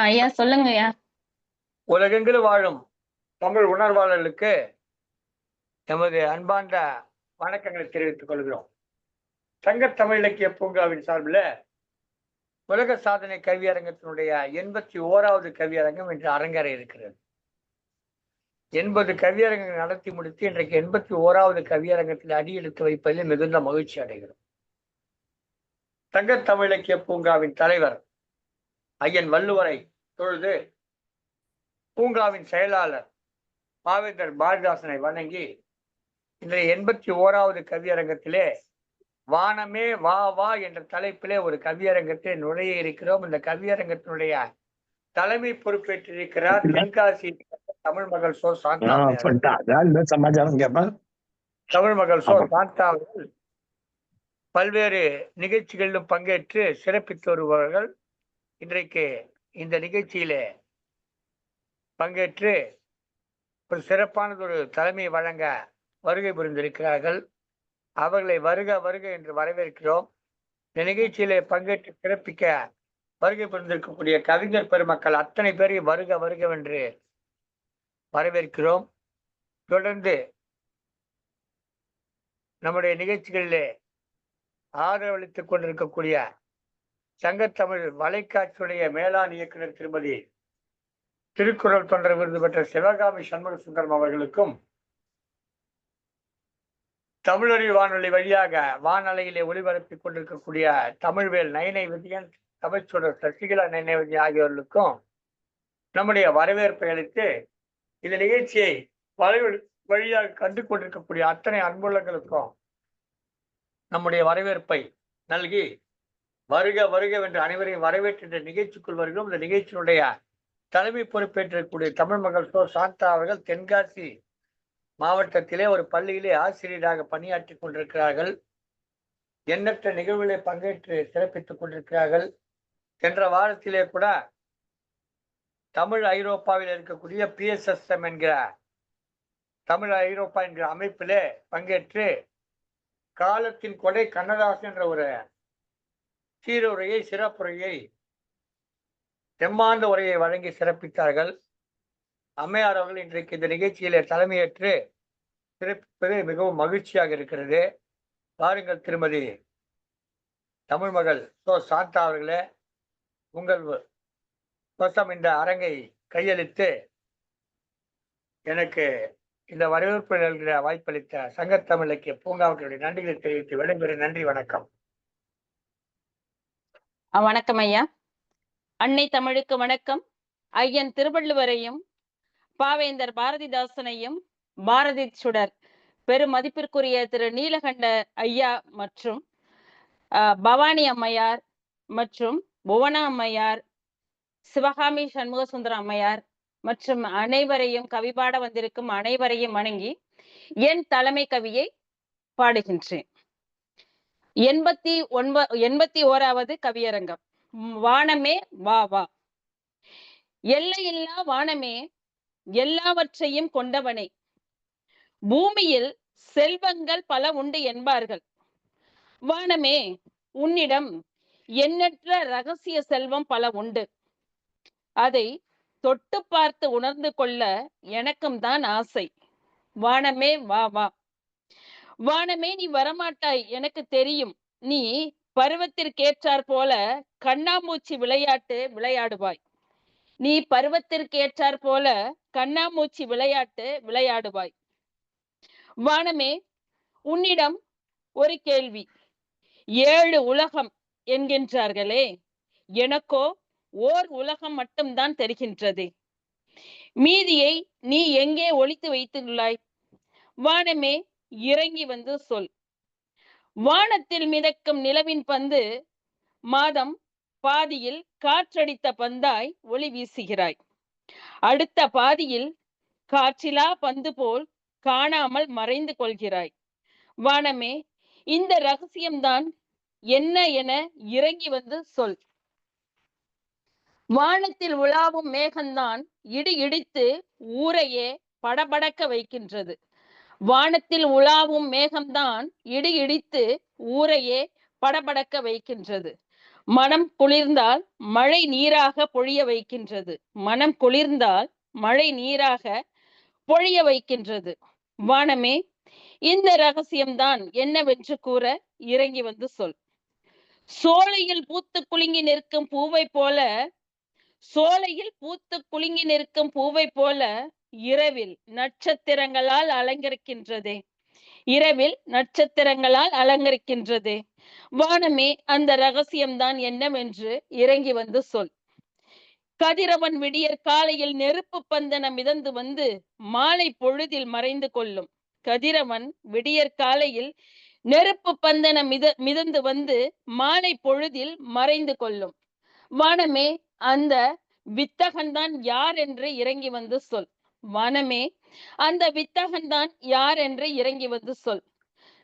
ஐயா சொல்லுங்க ஐயா. உலகெங்கிலும் வாழும் தமிழ் உணர்வாளர்களுக்கு எமது அன்பார்ந்த வணக்கங்களை தெரிவித்துக் கொள்கிறோம். சங்க தமிழ் இலக்கிய பூங்காவின் சார்பில் உலக சாதனை கவியரங்கத்தினுடைய 81வது கவியரங்கம் இன்று அரங்கேற இருக்கிறது. 80 கவியரங்கங்கள் நடத்தி முடித்து இன்றைக்கு 81வது கவியரங்கத்தில் அடியெடுத்து வைப்பதில் மிகுந்த மகிழ்ச்சி அடைகிறோம். சங்க தமிழ் இலக்கிய பூங்காவின் தலைவர் ஐயன் வள்ளுவரை தொழுது பூங்காவின் செயலாளர் பாவேந்தர் பாரதிதாசனை வணங்கி இன்றைய 81வது கவியரங்கத்திலே வானமே வா வா என்ற தலைப்பிலே ஒரு கவியரங்கத்தை நுழைய இருக்கிறோம். இந்த கவியரங்கத்தினுடைய தலைமை பொறுப்பேற்றிருக்கிறார் தென்காசி தமிழ் மகள் சோ சாந்தா. தமிழ் மகள் சோ சாந்தா அவர்கள் பல்வேறு நிகழ்ச்சிகளிலும் பங்கேற்று சிறப்பித்து வருபவர்கள். இன்றைக்கு இந்த நிகழ்ச்சியிலே பங்கேற்று ஒரு சிறப்பானதொரு தலைமை வழங்க வருகை புரிந்திருக்கிறார்கள். அவர்களை வருக வருக என்று வரவேற்கிறோம். இந்த நிகழ்ச்சியிலே பங்கேற்று சிறப்பிக்க வருகை புரிந்திருக்கக்கூடிய கவிஞர் பெருமக்கள் அத்தனை பேரையும் வருக வருக என்று வரவேற்கிறோம். தொடர்ந்து நம்முடைய நிகழ்ச்சிகளிலே ஆதரவளித்துக் கொண்டிருக்கக்கூடிய சங்கத்தமிழ் வலைக்காட்சியுடைய மேலாண் இயக்குனர் திருமதி திருக்குறள் தொண்டர் விருது பெற்ற சிவகாமி சண்முக சுந்தரம் அவர்களுக்கும், தமிழறி வானொலி வழியாக வானலையிலே ஒளிபரப்பிக் கொண்டிருக்கக்கூடிய தமிழ்வேல் நயனை விஜயன், தமிழ்ச்சூடர் சசிகலா நயனை விஜயன் ஆகியோர்களுக்கும் நம்முடைய வரவேற்பை அளித்து இந்த நிகழ்ச்சியை வழியாக கண்டு கொண்டிருக்கக்கூடிய அத்தனை அன்புள்ளங்களுக்கும் நம்முடைய வரவேற்பை நல்கி வருக வருக என்று அனைவரையும் வரவேற்ற நிகழ்ச்சிக்குள் வருகிறோம். இந்த நிகழ்ச்சியினுடைய தலைமை பொறுப்பேற்றக்கூடிய தமிழ் மகள் சோ சாந்தா அவர்கள் தென்காசி மாவட்டத்திலே ஒரு பள்ளியிலே ஆசிரியராக பணியாற்றி கொண்டிருக்கிறார்கள். எண்ணற்ற நிகழ்வுகளை பங்கேற்று சிறப்பித்துக் கொண்டிருக்கிறார்கள். சென்ற வாரத்திலே கூட தமிழ் ஐரோப்பாவில் இருக்கக்கூடிய PSSM என்கிற தமிழ் ஐரோப்பா என்கிற அமைப்பிலே பங்கேற்று காலத்தின் கொடை கண்ணதாசன் என்ற ஒரு சீருரையை சிறப்புரையை தெம்மாந்த உரையை வழங்கி சிறப்பித்தார்கள். அம்மையார் அவர்கள் இன்றைக்கு இந்த நிகழ்ச்சியிலே தலைமையேற்று சிறப்பிப்பது மிகவும் மகிழ்ச்சியாக இருக்கிறது. பாருங்கள் திருமதி தமிழ் மகள் சோ சாந்தா அவர்களே, உங்கள் வசம் இந்த அரங்கை கையளித்து எனக்கு இந்த வரவேற்பு நல்கிற வாய்ப்பளித்த சங்கத்தமிழ் இலக்கிய பூங்காவர்களுடைய நன்றிகளை தெரிவித்து விடைபெறும். நன்றி, வணக்கம். வணக்கம் ஐயா. அன்னை தமிழுக்கு வணக்கம். ஐயன் திருவள்ளுவரையும் பாவேந்தர் பாரதிதாசனையும் பாரதி சுடர் பெரும் மதிப்பிற்குரிய திரு நீலகண்ட ஐயா மற்றும் பவானி அம்மையார் மற்றும் புவனா அம்மையார், சிவகாமி சண்முக சுந்தரம் அம்மையார் மற்றும் அனைவரையும் கவிபாட வந்திருக்கும் அனைவரையும் வணங்கி என் தலைமை கவியை பாடுகின்றேன். 81வது கவியரங்கம். வானமே வா வா. எல்லையில்லா வானமே, எல்லாவற்றையும் கொண்டவனே, பூமியில் செல்வங்கள் பல உண்டு என்பார்கள். வானமே, உன்னிடம் எண்ணற்ற ரகசிய செல்வம் பல உண்டு. அதை தொட்டு பார்த்து உணர்ந்து கொள்ள எனக்கும் தான் ஆசை. வானமே வா வா. வானமே, நீ வரமாட்டாய் எனக்கு தெரியும். நீ பருவத்திற்கேற்றார் போல கண்ணாமூச்சி விளையாட்டு விளையாடுவாய். நீ பருவத்திற்கேற்றார் போல கண்ணாமூச்சி விளையாட்டு விளையாடுவாய். வானமே, உன்னிடம் ஒரு கேள்வி. 7 உலகம் என்கின்றார்களே, எனக்கோ ஓர் உலகம் மட்டும்தான் தெரிகின்றது. மீதியை நீ எங்கே ஒளித்து வைத்துள்ளாய்? வானமே, இறங்கி வந்து சொல். வானத்தில் மிதக்கும் நிலவின் பந்து மாதம் பாதியில் காற்றடித்த பந்தாய் ஒளி வீசுகிறாய். அடுத்த பாதியில் காற்றிலா பந்து போல் காணாமல் மறைந்து கொள்கிறாய். வானமே, இந்த ரகசியம்தான் என்ன என இறங்கி வந்து சொல். வானத்தில் உலாவும் மேகம்தான் இடி இடித்து ஊரையே படபடக்க வைக்கின்றது. வானத்தில் உலாவும் மேகம்தான் இடி இடித்து ஊரையே படபடக்க வைக்கின்றது. மனம் குளிர்ந்தால் மழை நீராக பொழிய வைக்கின்றது. மனம் குளிர்ந்தால் மழை நீராக பொழிய வைக்கின்றது. வானமே, இந்த ரகசியம்தான் என்னவென்று கூற இறங்கி வந்து சொல். சோலையில் பூத்து குலுங்கி நிற்கும் பூவை போல, சோலையில் பூத்து குலுங்கி நிற்கும் பூவை போல இரவில் நட்சத்திரங்களால் அலங்கரிக்கின்றதே, இரவில் நட்சத்திரங்களால் அலங்கரிக்கின்றதே. வானமே, அந்த ரகசியம்தான் என்னவென்று இறங்கி வந்து சொல். கதிரவன் விடியற் காலையில் நெருப்பு பந்தன மிதந்து வந்து மாலை பொழுதில் மறைந்து கொள்ளும். கதிரவன் விடியற் காலையில் நெருப்பு பந்தன மிதந்து வந்து மாலை பொழுதில் மறைந்து கொள்ளும். வானமே, அந்த வித்தகன்தான் யார் என்று இறங்கி வந்து சொல். வானமே, அந்த வித்தகன்தான் யார் என்று இறங்கி வந்து சொல்.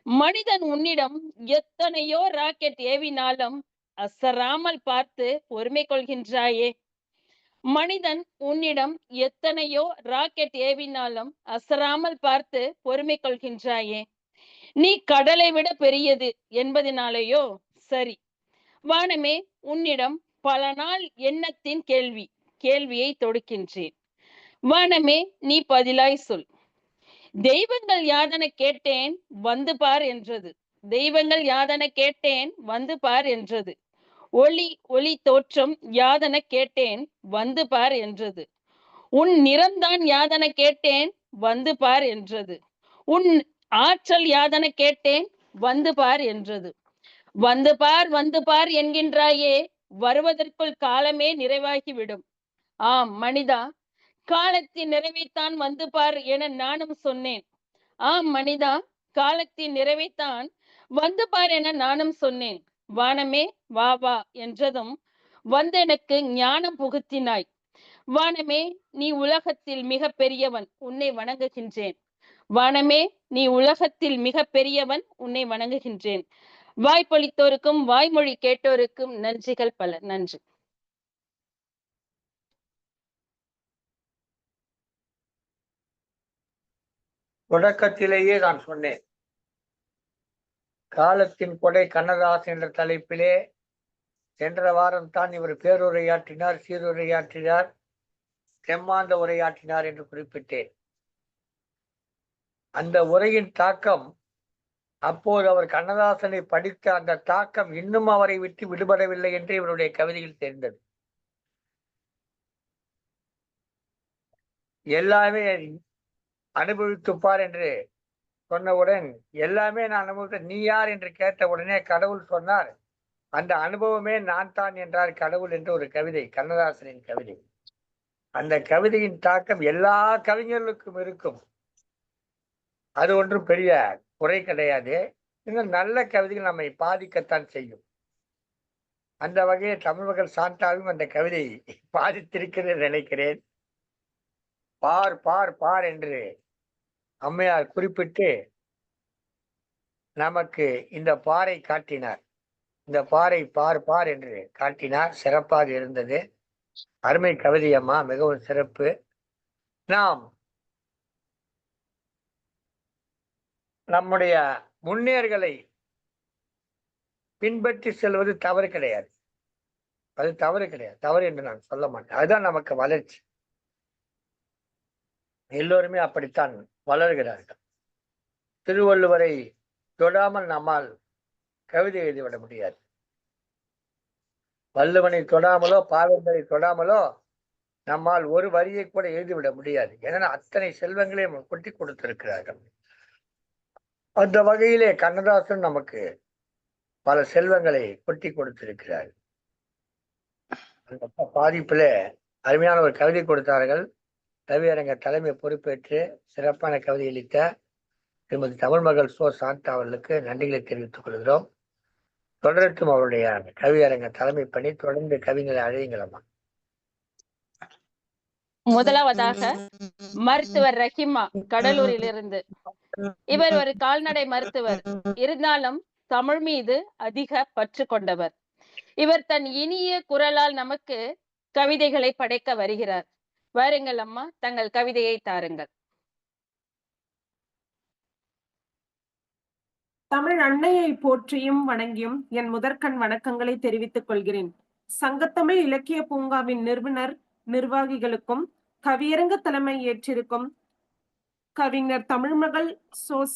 மனிதன் உன்னிடம் எத்தனையோ ராக்கெட் ஏவினாலும் அசராமல் பார்த்து பொறுமை கொள்கின்றாயே. மனிதன் உன்னிடம் எத்தனையோ ராக்கெட் ஏவினாலும் அசராமல் பார்த்து பொறுமை கொள்கின்றாயே. நீ கடலை விட பெரியது என்பதனாலேயோ? சரி, வானமே, உன்னிடம் பல நாள் எண்ணத்தின் கேள்வியை தொடுக்கின்றேன். வானமே, நீ பதிலாய் சொல். தெய்வங்கள் யாதன கேட்டேன் வந்து பார் என்றது. தெய்வங்கள் யாதன கேட்டேன் வந்து பார் என்றது. ஒளி தோற்றம் யாதன கேட்டேன் வந்து பார் என்றது. உன் நிறம்தான் யாதன கேட்டேன் வந்து பார் என்றது. உன் ஆற்றல் யாதன கேட்டேன் வந்து பார் என்றது. வந்து பார் என்கின்றாயே, வருவதற்குள் காலமே நிறைவாகிவிடும். ஆம் மனிதா, காலத்தின் நிறைவைத்தான் வந்து பார் என நானும் சொன்னேன். ஆம் மனிதா, காலத்தின் நிறைவைத்தான் வந்து பார் என நானும் சொன்னேன். வானமே, வா வா என்றதும் வந்து எனக்கு ஞானம் புகுத்தினாய். வானமே, நீ உலகத்தில் மிக பெரியவன், உன்னை வணங்குகின்றேன். வானமே, நீ உலகத்தில் மிக பெரியவன், உன்னை வணங்குகின்றேன். வாய்ப்பளித்தோருக்கும் வாய்மொழி கேட்டோருக்கும் நன்றிகள் பல. நன்றி. தொடக்கத்திலேயே நான் சொன்னேன், காலத்தின் கொடை கண்ணதாசன் என்ற தலைப்பிலே சென்ற வாரம் தான் இவர் பேருரையாற்றினார், சீருரையாற்றினார், செம்மாந்த உரையாற்றினார் என்று குறிப்பிட்டேன். அந்த உரையின் தாக்கம், அப்போது அவர் கண்ணதாசனை படித்த அந்த தாக்கம் இன்னும் அவரை விட்டு விடுபடவில்லை என்று இவருடைய கவிதையில் தெரிந்தது. எல்லாமே அனுபவித்துப்பார் என்று சொன்னவுடன், எல்லாமே நான் அனுபவித்த, நீ யார் என்று கேட்ட உடனே கடவுள் சொன்னார், அந்த அனுபவமே நான் தான் என்றார் கடவுள் என்று ஒரு கவிதை, கண்ணதாசனின் கவிதை. அந்த கவிதையின் தாக்கம் எல்லா கவிஞர்களுக்கும் இருக்கும். அது ஒன்றும் பெரிய குறை கிடையாது. இன்னும் நல்ல கவிதைகள் நம்மை பாதிக்கத்தான் செய்யும். அந்த வகையில் தமிழ் மகள் சாந்தாவும் அந்த கவிதை பாதித்திருக்கிறது நினைக்கிறேன். பார் பார் பார் என்று அம்மையார் குறிப்பிட்டு நமக்கு இந்த பாறை காட்டினார். இந்த பாறை பார் பார் என்று காட்டினார். சிறப்பாக இருந்தது. அருமை கவிதை அம்மா, மிகவும் சிறப்பு. நாம் நம்முடைய முன்னேறுகளை பின்பற்றி செல்வது தவறு கிடையாது. அது தவறு கிடையாது, தவறு என்று நான் சொல்ல மாட்டேன். அதுதான் நமக்கு வளர்ச்சி. எல்லோருமே அப்படித்தான் வளர்கிறார்கள். திருவள்ளுவரை தொடாமல் நம்மால் கவிதை எழுதிவிட முடியாது. வள்ளுவனை தொடாமலோ பாவேந்தரை தொடாமலோ நம்மால் ஒரு வரியை கூட எழுதிவிட முடியாது. ஏன்னா அத்தனை செல்வங்களையும் கொட்டி கொடுத்திருக்கிறார்கள். அந்த வகையிலே கண்ணதாசன் நமக்கு பல செல்வங்களை கொட்டி கொடுத்திருக்கிறார். அந்த பாதிப்புல அருமையான ஒரு கவிதை கொடுத்தார்கள். கவியரங்க தலைமை பொறுப்பேற்று சிறப்பான கவிதை அளித்த திருமதி தமிழ் மகள் சோ சாந்தா அவர்களுக்கு நன்றிகளை தெரிவித்துக் கொள்கிறோம். தொடரட்டும் அவருடைய கவியரங்க தலைமை பணி. தொடர்ந்து கவிஞரை அழையுங்களம்மா. முதலாவதாக மருத்துவர் ரஹிமா, கடலூரிலிருந்து. இவர் ஒரு கால்நடை மருத்துவர், இருந்தாலும் தமிழ் மீது அதிக பற்று கொண்டவர். இவர் தன் இனிய குரலால் நமக்கு கவிதைகளை படைக்க வருகிறார். வாருங்கள் அம்மா, தங்கள் கவிதையை தாருங்கள். தமிழ் அன்னையை போற்றியும் வணங்கியும் என் முதற்கண் வணக்கங்களை தெரிவித்துக் கொள்கிறேன். சங்கத்தமிழ் இலக்கிய பூங்காவின் நிறுவனர் நிர்வாகிகளுக்கும் கவியரங்க தலைமை ஏற்றிருக்கும் கவிஞர் தமிழ்மகள்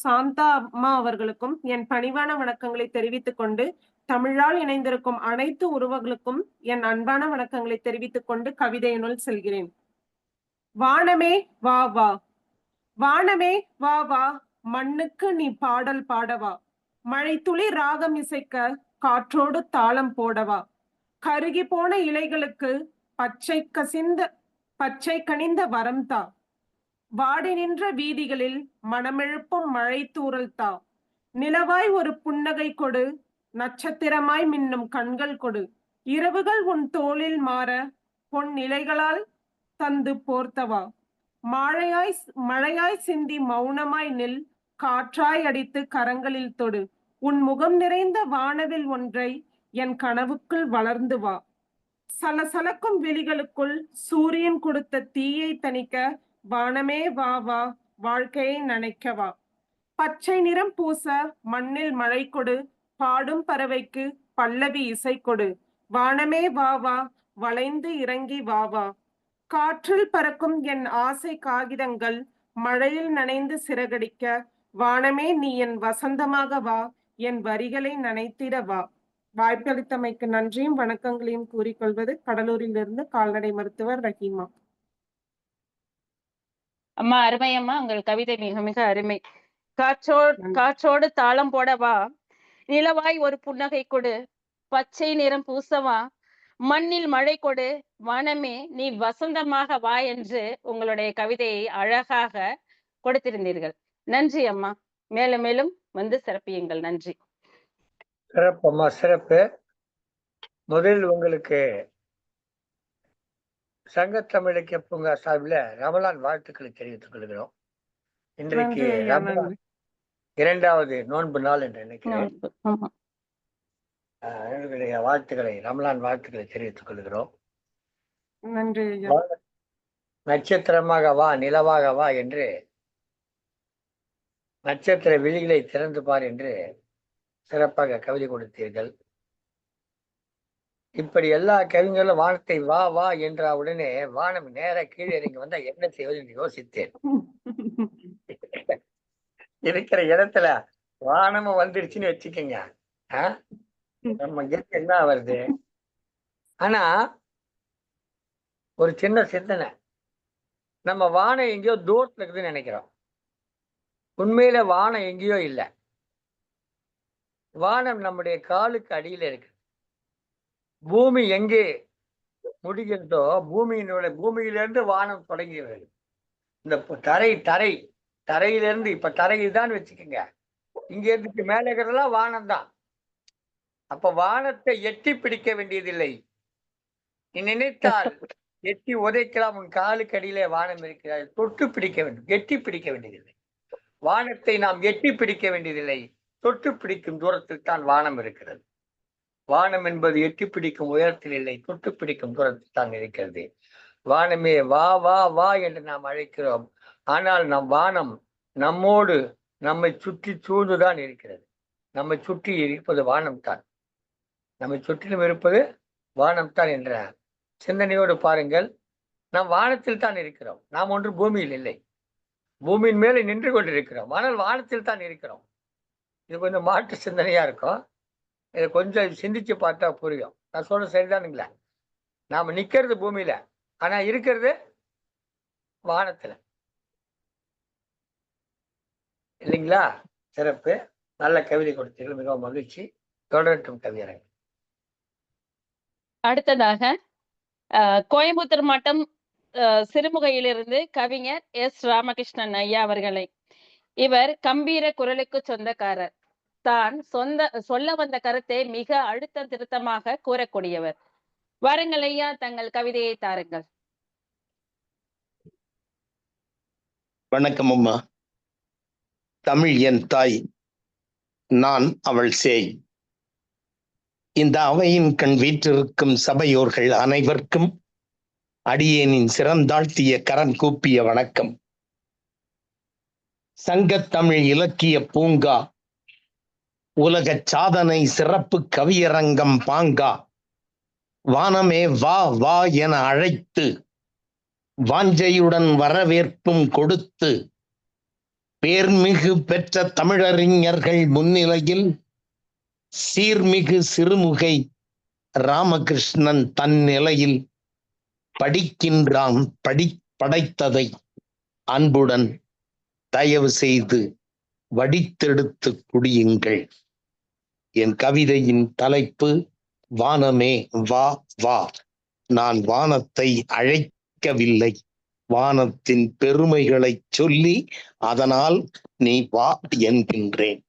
சாந்தா அம்மா அவர்களுக்கும் என் பணிவான வணக்கங்களை தெரிவித்துக் கொண்டு, தமிழால் இணைந்திருக்கும் அனைத்து உறவுகளுக்கும் என் அன்பான வணக்கங்களை தெரிவித்துக் கொண்டு கவிதையினுள் செல்கிறேன். வானமே வா வா, வானமே வா வா, மண்ணுக்கு நீ பாடல் பாடவா, மழை துளி ராகம் இசைக்க காற்றோடு தாளம் போடவா, கருகி போன இலைகளுக்கு பச்சை கனிந்த வரம் தா, வாடி நின்ற வீதிகளில் மனமெழுப்பும் மழை தூறல் தா, நிலவாய் ஒரு புன்னகை கொடு, நட்சத்திரமாய் மின்னும் கண்கள் கொடு, இரவுகள் உன் தோளில் மாற பொன் இலைகளால் தந்து போர்த்தவா, மழையாய் சிந்தி மௌனமாய் நில், காற்றாய் அடித்து கரங்களில் தொடு, உன் முகம் நிறைந்த வானவில் ஒன்றை என் கனவுக்குள் வளர்ந்து வா, சலசலக்கும் விழிகளுக்குள் சூரியன் கொடுத்த தீயை தணிக்க வானமே வா வா, வாழ்க்கையை நனைக்கவா, பச்சை நிறம் பூச மண்ணில் மழை கொடு, பாடும் பறவைக்கு பல்லவி இசை கொடு, வானமே வா வா, வளைந்து இறங்கி வா வா, காற்றில் பறக்கும் என் ஆசை காகிதங்கள் மழையில் நனைந்து சிறகடிக்க, வானமே நீ என் வசந்தமாக வா, என் வரிகளை நனைத்திட வா. வாய்ப்பளித்தமைக்கு நன்றியும் வணக்கங்களையும் கூறிக்கொள்வது கடலூரிலிருந்து கால்நடை மருத்துவர் ரஹீமா. அம்மா அருமை அம்மா, உங்கள் கவிதை மிக மிக அருமை. காற்றோடு தாளம் போடவா, நிலவாய் ஒரு புன்னகை கொடு, பச்சை நிறம் பூசவா, மண்ணில் மழை கொடு, வானமே நீ வசந்தமாக வா என்று உங்களுடைய கவிதையை அழகாக கொடுத்திருந்தீர்கள். நன்றி அம்மா. மேலும் மேலும் வந்து சிறப்பியுங்கள். நன்றி. சிறப்பு அம்மா, சிறப்பு. முதலில் உங்களுக்கு சங்கத்தமிழ் இலக்கிய பூங்கா சார்பில் ரமலான் வாழ்த்துக்களை தெரிவித்துக் கொள்கிறோம். இன்றைக்கு ரமலான் 2வது நோன்பு நாள் என்று நினைக்கிறேன். வாழ்த்துக்களை, ரமலான் வாழ்த்துக்களை தெரிவித்துக் கொள்கிறோம். நட்சத்திரமாக வா, நிலவாக வா என்று, நட்சத்திர விழிகளை திறந்து பார் என்று சிறப்பாக கவிதை கொடுத்தீர்கள். இப்படி எல்லா கவிஞர்களும் வானத்தை வா வா என்ற உடனே வானம் நேர கீழே இறங்கி வந்தா என்ன செய்வது என்று யோசித்தேன். இருக்கிற இடத்துல வானமும் வந்துருச்சுன்னு வச்சுக்கோங்க, நம்ம என்ன வருது. ஆனா ஒரு சின்ன சிந்தனை, நம்ம வானம் எங்கேயோ தூரத்துல இருக்குதுன்னு நினைக்கிறோம். உண்மையில வானம் எங்கேயோ இல்லை, வானம் நம்முடைய காலுக்கு அடியில இருக்கு. பூமி எங்கே முடிகிறதோ பூமியிலிருந்து வானம் தொடங்குகிறது. இந்த தரையிலிருந்து இப்ப தரையில்தான் வச்சுக்கோங்க, இங்க இருந்து மேல இருக்கிறதெல்லாம் வானம் தான். அப்ப வானத்தை எட்டி பிடிக்க வேண்டியதில்லை. நீ நினைத்தால் எட்டி உதைக்கலாம், உன் காலுக்கு அடியிலே வானம் இருக்கிறார். தொட்டு பிடிக்க வேண்டும், எட்டி பிடிக்க வேண்டியதில்லை. வானத்தை நாம் எட்டி பிடிக்க வேண்டியதில்லை, தொட்டு பிடிக்கும் தூரத்தில் தான் வானம் இருக்கிறது. வானம் என்பது எட்டி பிடிக்கும் உயரத்தில் இல்லை, தொட்டு பிடிக்கும் தூரத்தில் தான் இருக்கிறது. வானமே வா வா வா என்று நாம் அழைக்கிறோம். ஆனால் நம் வானம் நம்மோடு, நம்மை சுற்றி சூழ்ந்துதான் இருக்கிறது. நம்மை சுற்றி இருப்பது வானம் தான், நம்மை சுற்றிலும் இருப்பது வானம் தான் என்ற சிந்தனையோடு பாருங்கள். நாம் வானத்தில் தான் இருக்கிறோம், நாம் ஒன்று பூமியில் இல்லை. பூமியின் மேலே நின்று கொண்டிருக்கிறோம், ஆனால் வானத்தில் தான் இருக்கிறோம். இது கொஞ்சம் மாற்று சிந்தனையா இருக்கும். இதை கொஞ்சம் சிந்திச்சு பார்த்தா புரியும். நான் சொல்றது சரிதானுங்களா? நாம நிக்கிறது பூமியில, ஆனா இருக்கிறது வானத்துல, இல்லைங்களா? சிறப்பு, நல்ல கவிதை கொடுத்தீர்கள், மிகவும் மகிழ்ச்சி. தொடரட்டும் கவியரங்க. அடுத்ததாக கோயம்புத்தூர் மாவட்டம் சிறுமுகையிலிருந்து கவிஞர் எஸ். ராமகிருஷ்ணன் ஐயா அவர்களை. இவர் கம்பீர குரலுக்கு சொந்தக்காரர். தான் சொல்ல வந்த கருத்தை மிக அழுத்தம் திருத்தமாக கூறக்கூடியவர். வாருங்கள் ஐயா, தங்கள் கவிதையை தாருங்கள். வணக்கம் அம்மா. தமிழ் என் தாய், நான் அவள் சேய். இந்த அவையின் கண் வீற்றிருக்கும் சபையோர்கள் அனைவருக்கும் அடியேனின் சிறந்தாழ்த்திய கரம் கூப்பிய வணக்கம். சங்கத்தமிழ் இலக்கிய பூங்கா உலக சாதனை சிறப்பு கவியரங்கம் பாங்கா வானமே வா வா என அழைத்து வாஞ்சையுடன் வரவேற்பும் கொடுத்து பேர்மிகு பெற்ற தமிழறிஞர்கள் முன்னிலையில் சீர்மிகு சிறுமுகை ராமகிருஷ்ணன் தன் நிலையில் படிக்கின்றான் படைத்ததை அன்புடன் தயவு செய்து வடித்தெடுத்து குடியுங்கள். என் கவிதையின் தலைப்பு வானமே வா வா. நான் வானத்தை அழைக்கவில்லை, வானத்தின் பெருமைகளை சொல்லி அதனால் நீ வா என்கின்றேன்.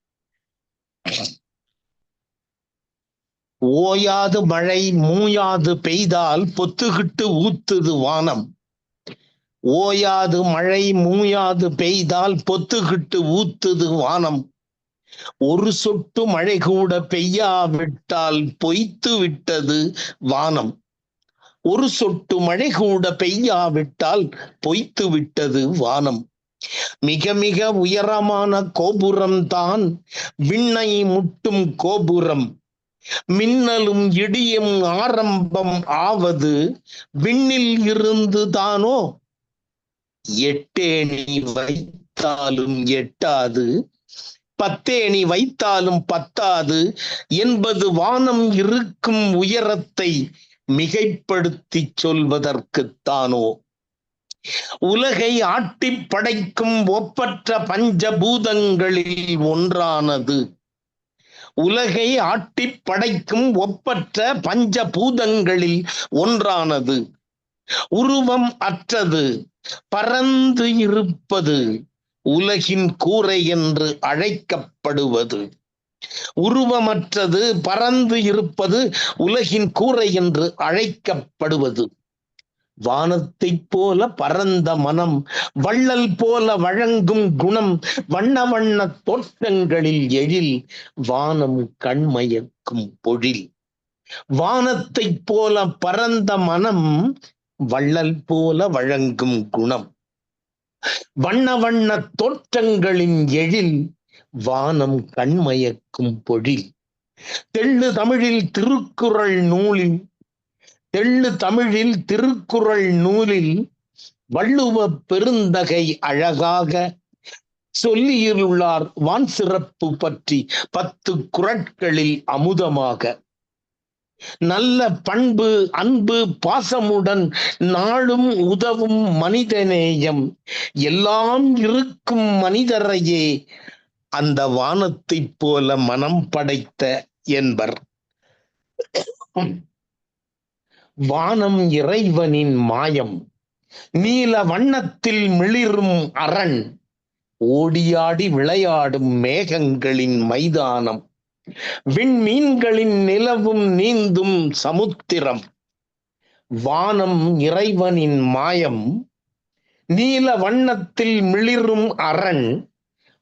ஓயாது மழை மூயாது பெய்தால் பொத்துகிட்டு ஊத்துது வானம். ஓயாது மழை மூயாது பெய்தால் பொத்துகிட்டு ஊத்துது வானம். ஒரு சொட்டு மழை கூட பெய்யாவிட்டால் பொய்த்து விட்டது வானம். ஒரு சொட்டு மழை கூட பெய்யாவிட்டால் பொய்த்து விட்டது வானம். மிக மிக உயரமான கோபுரம் தான் விண்ணை முட்டும் கோபுரம். மின்னலும் இடியும் ஆரம்பம் ஆவது விண்ணில் இருந்து தானோ. எட்டேணி வைத்தாலும் எட்டாது, பத்தேணி வைத்தாலும் பத்தாது என்பது வானம் இருக்கும் உயரத்தை மிகைப்படுத்தி சொல்வதற்குத்தானோ. உலகை ஆட்டி படைக்கும் ஒப்பற்ற பஞ்சபூதங்களில் ஒன்றானது. உலகை ஆட்டி படைக்கும் ஒப்பற்ற பஞ்சபூதங்களில் ஒன்றானது. உருவம் அற்றது, பரந்து இருப்பது உலகின் கூரை என்று அழைக்கப்படுவது. உருவமற்றது, பரந்து இருப்பது உலகின் கூரை என்று அழைக்கப்படுவது. வானத்தைப் போல பரந்த மனம், வள்ளல் போல வழங்கும் குணம், வண்ண வண்ண தோற்றங்களில் எழில், வானம் கண்மயக்கும் பொழில். வானத்தைப் போல பரந்த மனம், வள்ளல் போல வழங்கும் குணம், வண்ண வண்ண தோற்றங்களின் எழில், வானம் கண்மயக்கும் பொழில். தெள்ளு தமிழில் திருக்குறள் நூலில் வள்ளுவ பெருந்தகை அழகாக சொல்லியுள்ளார் வான் சிறப்பு பற்றி 10 குறட்களில் அமுதமாக. நல்ல பண்பு அன்பு பாசமுடன் நாளும் உதவும் மனிதநேயம் எல்லாம் இருக்கும் மனிதரையே அந்த வானத்தைப் போல மனம் படைத்த என்பர். வானம் இறைவனின் மாயம், நீல வண்ணத்தில் மிளிரும் அரண், ஓடியாடி விளையாடும் மேகங்களின் மைதானம், விண்மீன்களின் நிலவும் நீந்தும் சமுத்திரம். வானம் இறைவனின் மாயம், நீல வண்ணத்தில் மிளிரும் அரண்,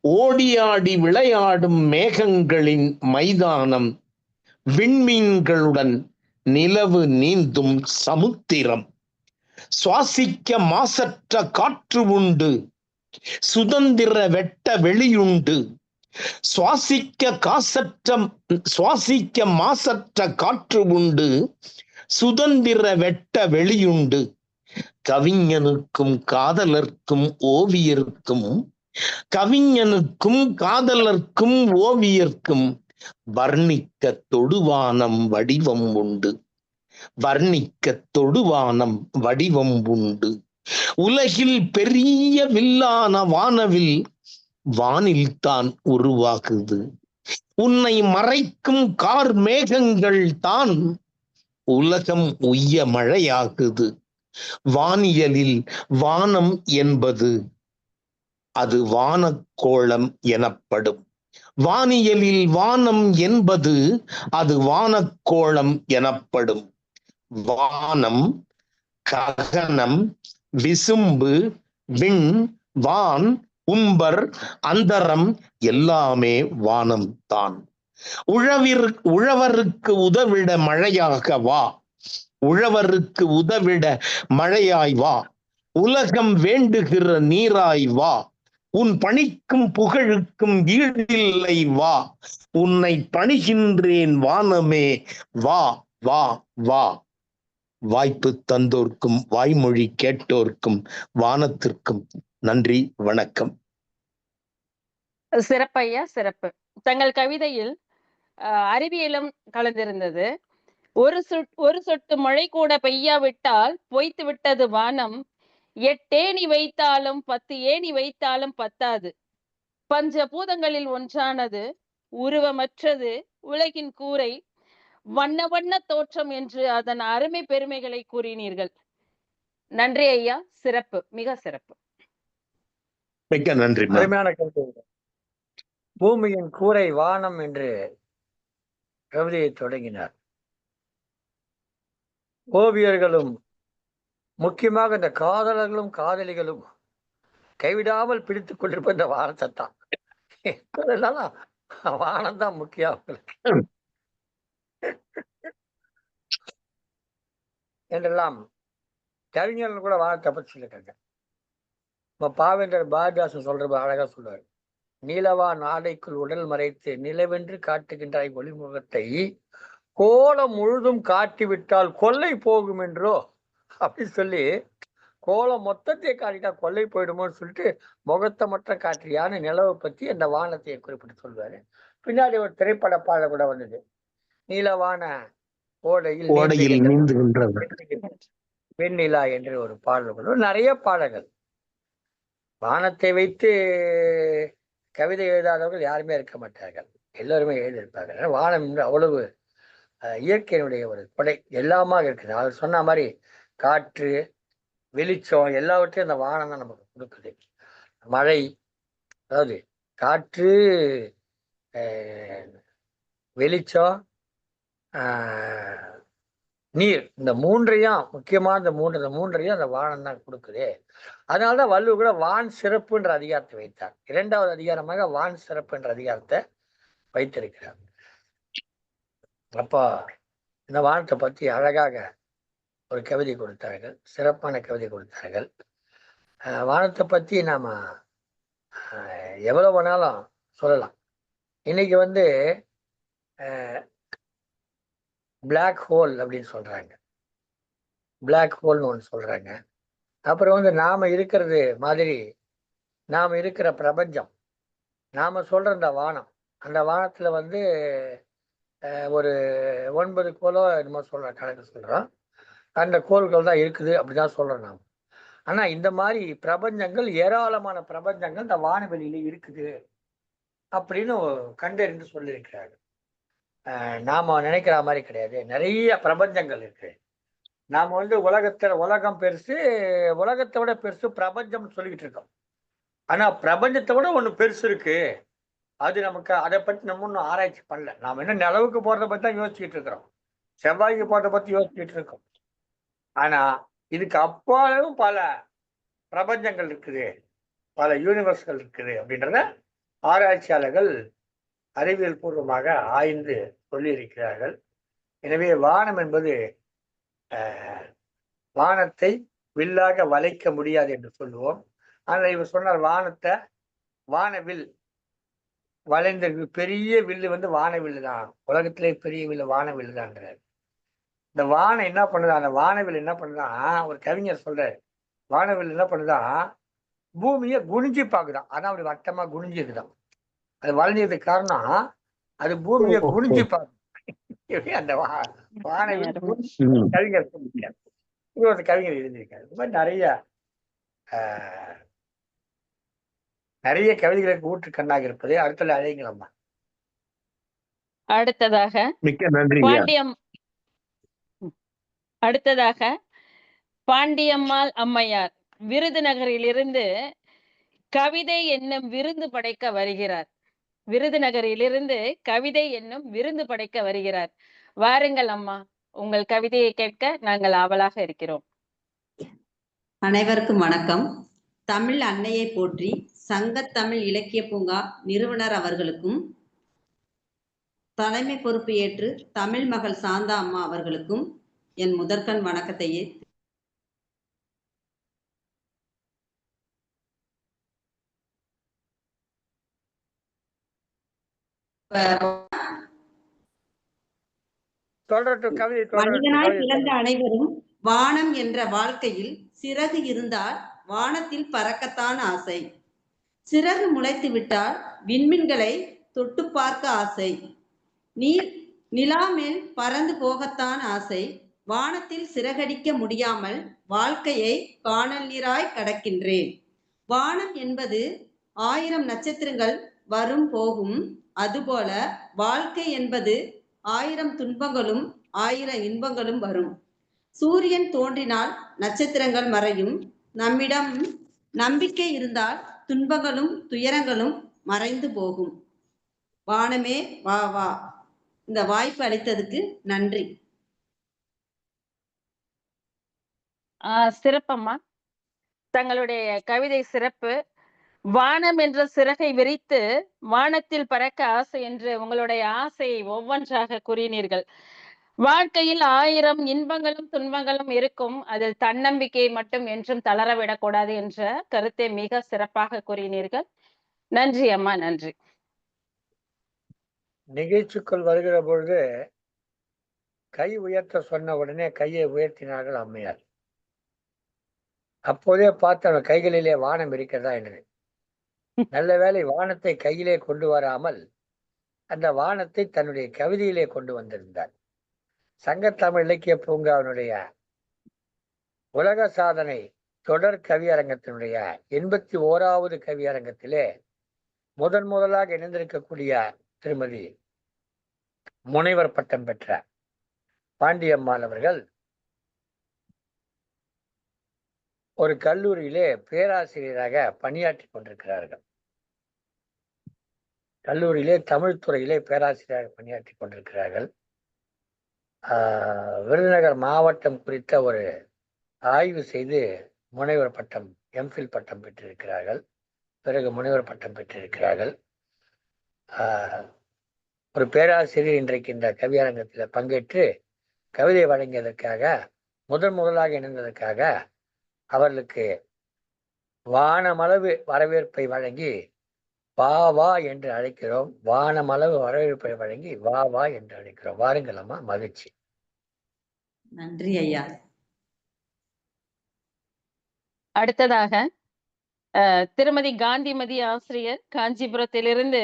ஓடியாடி விளையாடும் மேகங்களின் மைதானம், விண்மீன்களுடன் நிலவு நீந்தும் சமுத்திரம். சுவாசிக்க மாசற்ற காற்று உண்டு, சுதந்திர வெட்ட வெளியுண்டு. சுவாசிக்க மாசற்ற காற்று உண்டு, சுதந்திர வெட்ட வெளியுண்டு. கவிஞனுக்கும் காதலர்க்கும் ஓவியர்க்கும், கவிஞனுக்கும் காதலர்க்கும் ஓவியர்க்கும் வர்ணிக்க தொடுவானம் வடிவம் உண்டு. வர்ணிக்க தொடுவானம் வடிவம் உண்டு. உலகில் பெரிய வில்லான வானவில் வானில் தான் உருவாகுது. உன்னை மறைக்கும் கார் மேகங்கள் தான் உலகம் உய்ய மழையாகுது. வானியலில் வானம் என்பது அது வானக்கோளம் எனப்படும். வானியலில் வானம் என்பது அது வானக்கோளம் எனப்படும். வானம், ககனம், விசும்பு, விண், வான், உம்பர், அந்தரம் எல்லாமே வானம் தான். உழவருக்கு உதவிட மழையாக வா, உழவருக்கு உதவிட மழையாய் வா. உலகம் வேண்டுகிற நீராய் வா, உன் பணிக்கும் புகழுக்கும் ஈடில்லை வா, உன்னை பணிகின்றேன் வானமே வா வா வா. வாய்ப்பு தந்தோர்க்கும் வாய்மொழி கேட்டோர்க்கும் வானத்திற்கும் நன்றி, வணக்கம். சிறப்பையா, சிறப்பு. தங்கள் கவிதையில் அறிவியலும் கலந்திருந்தது. ஒரு சொட்டு மழை கூட பெய்யாவிட்டால் பொய்த்து விட்டது வானம், 8 ஏணி வைத்தாலும் 10 ஏணி வைத்தாலும் பத்தாது, பஞ்சபூதங்களில் ஒன்றானது, உருவமற்றது உலகின் கூரை, வண்ண வண்ண தோற்றம் என்று அதன் அருமை பெருமைகளை கூறினீர்கள். நன்றி ஐயா, சிறப்பு, மிக சிறப்பு. மிக்க நன்றி. அருமையான கருத்து. பூமியின் கூரை வானம் என்று கவிதையை தொடங்கினார். ஓவியர்களும் முக்கியமாக இந்த காதலர்களும் காதலிகளும் கைவிடாமல் பிடித்துக் கொண்டிருப்ப இந்த வானத்தை தான். வானம் தான் முக்கியம் என்றெல்லாம் கவிஞர்கள் கூட வானத்தை பற்றி சொல்லியிருக்காங்க. பாவேந்தர் பாரதிதாசன் சொல்ற அழகா சொல்றாரு, நீலவா நாடைக்குள் உடல் மறைத்து நிலவென்று காட்டுகின்றாய் ஒளிமுகத்தை, கோலம் முழுதும் காட்டிவிட்டால் கொள்ளை போகும் என்றோ அப்படின்னு சொல்லி, கோலம் மொத்தத்தை காட்டிட்டா கொள்ளை போயிடுமோன்னு சொல்லிட்டு முகத்தை மட்டும் காட்டுறியான்னு நிலவை பத்தி அந்த வானத்தை குறிப்பிட்டு சொல்வாரு. பின்னாடி ஒரு திரைப்பட பாடல் கூட வந்தது, நீலவான ஓடையில் வெண்ணிலா என்று ஒரு பாடல் கூட. நிறைய பாடல்கள். வானத்தை வைத்து கவிதை எழுதாதவர்கள் யாருமே இருக்க மாட்டார்கள், எல்லோருமே எழுதியிருப்பார்கள். வானம் என்று அவ்வளவு இயற்கையினுடைய ஒரு கொடை, எல்லாமாக இருக்குது. அவர் சொன்ன மாதிரி காற்று, வெளிச்சம் எல்லாவற்றையும் அந்த வானம் தான் நமக்கு கொடுக்குது. மழை, அதாவது காற்று, வெளிச்சம், நீர், இந்த மூன்றையும் முக்கியமான இந்த மூன்றையும் அந்த வானம் தான் கொடுக்குது. அதனால்தான் வள்ளுவர் கூட வான் சிறப்பு என்ற அதிகாரத்தை வைத்தார். 2வது அதிகாரமாக வான் சிறப்பு என்ற அதிகாரத்தை வைத்திருக்கிறார். அப்போ இந்த வானத்தை பற்றி அழகாக ஒரு கவிதை கொடுத்தார்கள், சிறப்பான கவிதை கொடுத்தார்கள். வானத்தை பற்றி நாம எவ்வளவு வேணாலும் சொல்லலாம். இன்னைக்கு வந்து பிளாக் ஹோல் அப்படின்னு சொல்றாங்க, பிளாக் ஹோல்னு ஒன்று சொல்றாங்க. அப்புறம் வந்து நாம இருக்கிறது மாதிரி நாம இருக்கிற பிரபஞ்சம், நாம சொல்ற இந்த வானம், அந்த வானத்துல வந்து ஒரு 9 கோளோ என்னமோ சொல்ற கணக்கு சொல்றோம், அந்த கோள்கள் தான் இருக்குது அப்படிதான் சொல்றோம் நாம். ஆனா இந்த மாதிரி பிரபஞ்சங்கள், ஏராளமான பிரபஞ்சங்கள் இந்த வானவெளியில இருக்குது அப்படின்னு கண்டறிந்து சொல்லியிருக்கிறாங்க. நாம நினைக்கிற மாதிரி கிடையாது, நிறைய பிரபஞ்சங்கள் இருக்கு. நாம வந்து உலகம் பெருசு, உலகத்தை விட பெருசு பிரபஞ்சம் சொல்லிக்கிட்டு இருக்கோம். ஆனா பிரபஞ்சத்தை விட ஒண்ணு பெருசு இருக்கு, அது நமக்கு அதை பற்றி நம்ம ஒன்றும் ஆராய்ச்சி பண்ணல. நாம என்ன நிலவுக்கு போறதை பத்தி தான் யோசிச்சுட்டு இருக்கிறோம், செவ்வாய்க்கு போறதை பத்தி யோசிச்சுட்டு இருக்கோம். ஆனா இதுக்கு அப்பாலும் பல பிரபஞ்சங்கள் இருக்குது, பல யூனிவர்ஸ்கள் இருக்குது அப்படின்றத ஆராய்ச்சியாளர்கள் அறிவியல் பூர்வமாக ஆய்ந்து சொல்லி இருக்கிறார்கள். எனவே வானம் என்பது வானத்தை வில்லாக வளைக்க முடியாது என்று சொல்லுவோம். ஆனால் இவர் சொன்னார், வானத்தை வானவில் வளைந்த பெரிய வில்லு வந்து வானவில்லு தான், உலகத்திலே பெரிய வில்லு வானவில்லு தான்ங்கிறார். இந்த வானம் என்ன பண்ணுதா, அந்த வானவில் என்ன பண்ணுதான், ஒரு கவிஞர் சொல்றாரு, வானவில் என்ன பண்ணுதான், பூமியை குனிஞ்சு பாக்குதான். ஆனா அப்படி வட்டமா குனிஞ்சுக்குதான். அது வளைஞ்சதுக்கு காரணம் அது பூமியை குனிஞ்சு பார்க்கும். அந்த வானவில் கவிஞர் சொல்லியிருக்காரு, ஒரு கவிஞர் எழுதியிருக்காரு. இந்த மாதிரி நிறைய கவிதைகளுக்கு ஊற்று கண்ணாக இருப்பது. அடுத்தது அழைங்களம்மா. அடுத்ததாக பாண்டியம்மாள் அம்மையார் விருதுநகரிலிருந்து கவிதை என்னும் விருந்து படைக்க வருகிறார். விருதுநகரிலிருந்து கவிதை என்னும் விருந்து படைக்க வருகிறார். வாருங்கள் அம்மா, உங்கள் கவிதையை கேட்க நாங்கள் ஆவலாக இருக்கிறோம். அனைவருக்கும் வணக்கம். தமிழ் அன்னையை போற்றி சங்கத்தமிழ் இலக்கிய பூங்கா நிறுவனர் அவர்களுக்கும், தலைமை பொறுப்பு ஏற்று தமிழ் மகள் சாந்தா அம்மா அவர்களுக்கும் என் முதற்கண் வணக்கத்தையே தொடரட்டும் கவிதை, மனிதனாய் கவிதை பிறந்த அனைவரும் வானம் என்ற வாழ்க்கையில் சிறகு இருந்தால் வானத்தில் பறக்கத்தான் ஆசை. சிறகு முளைத்து விட்டால் விண்மீன்களை தொட்டு பார்க்க ஆசை. நிலா மேல் பறந்து போகத்தான் ஆசை. வானத்தில் சிறகடிக்க முடியாமல் வாழ்க்கையை காணல் நீராய் கடக்கின்றேன். வானம் என்பது 1000 நட்சத்திரங்கள் வரும் போகும். அதுபோல வாழ்க்கை என்பது 1000 துன்பங்களும் 1000 இன்பங்களும் வரும். சூரியன் தோன்றினால் நட்சத்திரங்கள் மறையும். நம்மிடம் நம்பிக்கை இருந்தால் துன்பங்களும் துயரங்களும் மறைந்து போகும். வானமே வா வா. இந்த வாய்ப்பு அளித்ததுக்கு நன்றி. சிறப்பம்மா, தங்களுடைய கவிதை சிறப்பு. வானம் என்ற சிறகை விரித்து வானத்தில் பறக்க ஆசை என்று உங்களுடைய ஆசையை ஒவ்வொன்றாக கூறினீர்கள். வாழ்க்கையில் 1000 இன்பங்களும் துன்பங்களும் இருக்கும், அதில் தன்னம்பிக்கையை மட்டும் என்றும் தளரவிடக்கூடாது என்ற கருத்தை மிக சிறப்பாக கூறினீர்கள். நன்றி அம்மா, நன்றி. நிகழ்ச்சிக்குள் வருகிற பொழுது கை உயர்த்த சொன்ன உடனே கையை உயர்த்தினார்கள் அம்மையார். அப்போதே பார்த்த கைகளிலே வானம் இருக்கிறதா என்னது. நல்ல வேளை வானத்தை கையிலே கொண்டு வராமல் அந்த வானத்தை தன்னுடைய கவிதையிலே கொண்டு வந்திருந்தார். சங்கத்தமிழ் இலக்கிய பூங்காவினுடைய உலக சாதனை தொடர் கவியரங்கத்தினுடைய 81வது கவியரங்கத்திலே முதலாக இணைந்திருக்கக்கூடிய திருமதி முனைவர் பட்டம் பெற்ற பாண்டியம்மாள் அவர்கள் ஒரு கல்லூரியிலே பேராசிரியராக பணியாற்றி கொண்டிருக்கிறார்கள். கல்லூரியிலே தமிழ் துறையிலே பேராசிரியராக பணியாற்றி கொண்டிருக்கிறார்கள். விருதுநகர் மாவட்டம் குறித்த ஒரு ஆய்வு செய்து முனைவர் பட்டம், எம்ஃபில் பட்டம் பெற்றிருக்கிறார்கள். பிறகு முனைவர் பட்டம் பெற்றிருக்கிறார்கள். ஒரு பேராசிரியர் இன்றைக்கு இந்த கவியரங்கத்தில் பங்கேற்று கவிதை வழங்கியதற்காக முதலாக இணைந்ததற்காக அவர்களுக்கு வானமளவு வரவேற்பை வழங்கி வா வா என்று அழைக்கிறோம். வானமளவு வரவேற்பை வழங்கி வா வா என்று அழைக்கிறோம். வாருங்கள் அம்மா, மகிழ்ச்சி. நன்றி ஐயா. அடுத்ததாக திருமதி காந்திமதி ஆசிரியர் காஞ்சிபுரத்திலிருந்து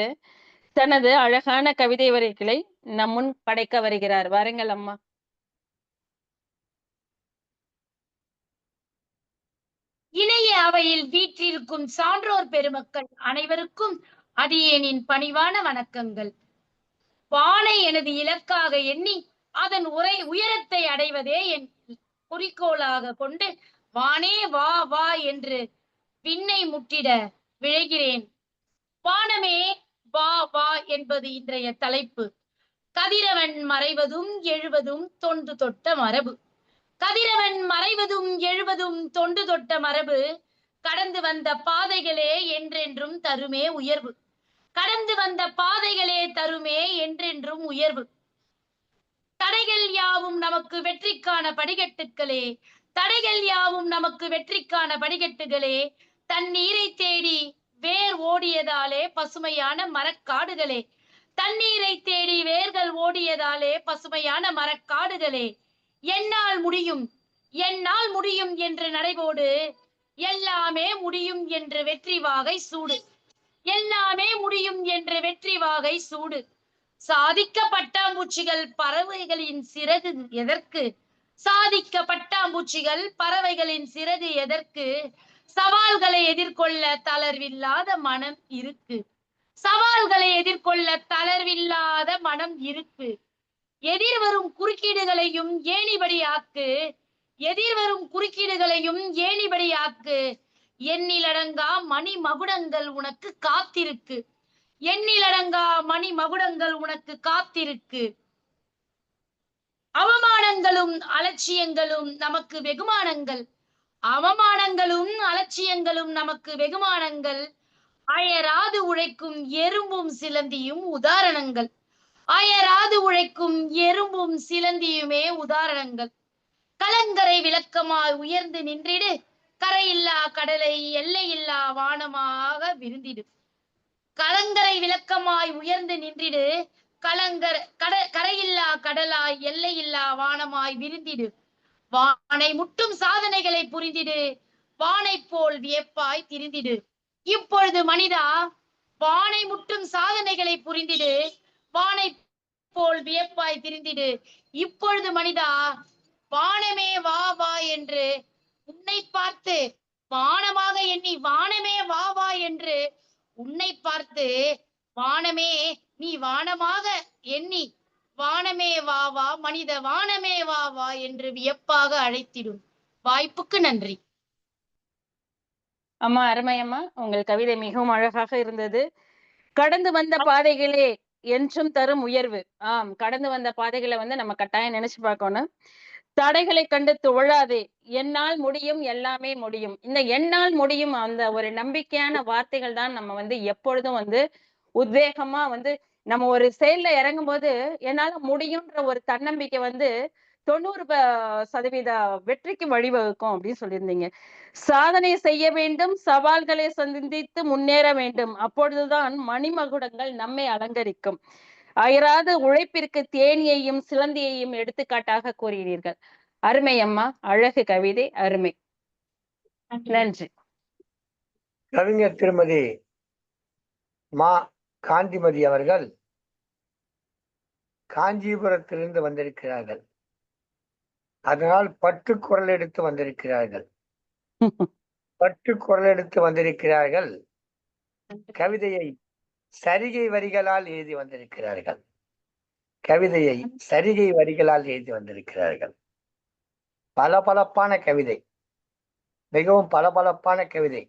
தனது அழகான கவிதை வரிகளை நம் முன் படைக்க வருகிறார். வாருங்கள் அம்மா. இணைய அவையில் வீற்றிருக்கும் சான்றோர் பெருமக்கள் அனைவருக்கும் அடியேனின் பணிவான வணக்கங்கள். வானை எனது இலக்காக எண்ணி அதன் உயரத்தை அடைவதே என் குறிக்கோளாக கொண்டு வானே வா வா என்று விண்ணை முட்டிட விழைகிறேன். வானமே வா வா என்பது இன்றைய தலைப்பு. கதிரவன் மறைவதும் எழுவதும் தொன்று தொட்ட மரபு. கதிரவன் மறைவதும் எழுவதும் தொண்டு தொட்ட மரபு. கடந்து வந்த பாதைகளே என்றென்றும் தருமே உயர்வு. கடந்து வந்த பாதைகளே தருமே என்றென்றும் உயர்வு. தடைகள் யாவும் நமக்கு வெற்றிக்கான படிக்கட்டுகளே. தடைகள் யாவும் நமக்கு வெற்றிக்கான படிக்கட்டுகளே. தண்ணீரை தேடி வேர் ஓடியதாலே பசுமையான மரக்காடுகளே. தண்ணீரை தேடி வேர்கள் ஓடியதாலே பசுமையான மரக்காடுகளே. என்னால் முடியும், என்னால் முடியும் என்று நடைபோடு. எல்லாமே முடியும் என்று வெற்றி வாகை சூடு. எல்லாமே முடியும் என்று வெற்றி வாகை சூடு. சாதிக்க பட்டாம்பூச்சிகள் பறவைகளின் சிறகு எதற்கு? சாதிக்க பட்டாம்பூச்சிகள் பறவைகளின் சிறகு எதற்கு? சவால்களை எதிர்கொள்ள தளர்வில்லாத மனம் இருக்கு. சவால்களை எதிர்கொள்ள தளர்வில்லாத மனம் இருக்கு. எதிர்வரும் குறுக்கீடுகளையும் ஏணிபடியாக்கு. எதிர்வரும் குறுக்கீடுகளையும் ஏணிபடியாக்கு. எண்ணிலடங்கா மணி மகுடங்கள் உனக்கு காத்திருக்கு. எண்ணிலடங்கா மணி மகுடங்கள் உனக்கு காத்திருக்கு. அவமானங்களும் அலட்சியங்களும் நமக்கு வெகுமானங்கள். அவமானங்களும் அலட்சியங்களும் நமக்கு வெகுமானங்கள். அயராது உழைக்கும் எறும்பும் சிலந்தியும் உதாரணங்கள். அயராது உழைக்கும் எறும்பும் சிலந்தியுமே உதாரணங்கள். கலங்கரை விளக்கமாய் உயர்ந்து நின்றிடு. கரையில்லா கடலை எல்லையில்லா வானமாக விருந்திடு. கலங்கரை விளக்கமாய் உயர்ந்து நின்றிடு. கரையில்லா கடலாய் எல்லையில்லா வானமாய் விரிந்திடு. வானை முட்டும் சாதனைகளை புரிந்திடு. வானை போல் வியப்பாய் திரிந்திடு. இப்பொழுது மனிதா, வானை முட்டும் சாதனைகளை புரிந்திடு. வானை போல் வியப்பாய் திரிந்திடு. இப்பொழுது மனிதா, வானமே வா வா என்று உன்னை பார்த்து, வானமாக எண்ணி வானமே வா வா என்று உன்னை பார்த்து, வானமே நீ வானமாக எண்ணி வானமே வா வா, மனித வானமே வா வா என்று வியப்பாக அழைத்திடும். வாய்ப்புக்கு நன்றி. அம்மா அருமை அம்மா, உங்கள் கவிதை மிகவும் அழகாக இருந்தது. கடந்து வந்த பாதைகளே என்றும் தரும் உயர்வு. கடந்து வந்த பாதைகளை நம்ம கட்டாயம் நினைச்சு பார்க்கணும். தடைகளை கண்டு துவழாதே, என்னால் முடியும், எல்லாமே முடியும். இந்த என்னால் முடியும் அந்த ஒரு நம்பிக்கையான வார்த்தைகள் தான் நம்ம எப்பொழுதும் உத்வேகமா நம்ம ஒரு செயல்ல இறங்கும் போது என்னால முடியும்ன்ற ஒரு தன்னம்பிக்கை 90% வெற்றிக்கு வழிவகுக்கும் அப்படின்னு சொல்லியிருந்தீங்க. சாதனை செய்ய வேண்டும், சவால்களை சந்தித்து முன்னேற வேண்டும், அப்பொழுதுதான் மணிமகுடங்கள் நம்மை அலங்கரிக்கும். அயராத உழைப்பிற்கு தேனியையும் சிலந்தியையும் எடுத்துக்காட்டாக கூறினீர்கள். அருமை அம்மா, அழகு கவிதை, அருமை. நன்றி. கவிஞர் திருமதி மா காந்திமதி அவர்கள் காஞ்சிபுரத்திலிருந்து வந்திருக்கிறார்கள். அதனால் பட்டு குரல் எடுத்து வந்திருக்கிறார்கள். கவிதையை சரிகை வரிகளால் எழுதி வந்திருக்கிறார்கள். பளபளப்பான கவிதை, மிகவும் பளபளப்பான கவிதை.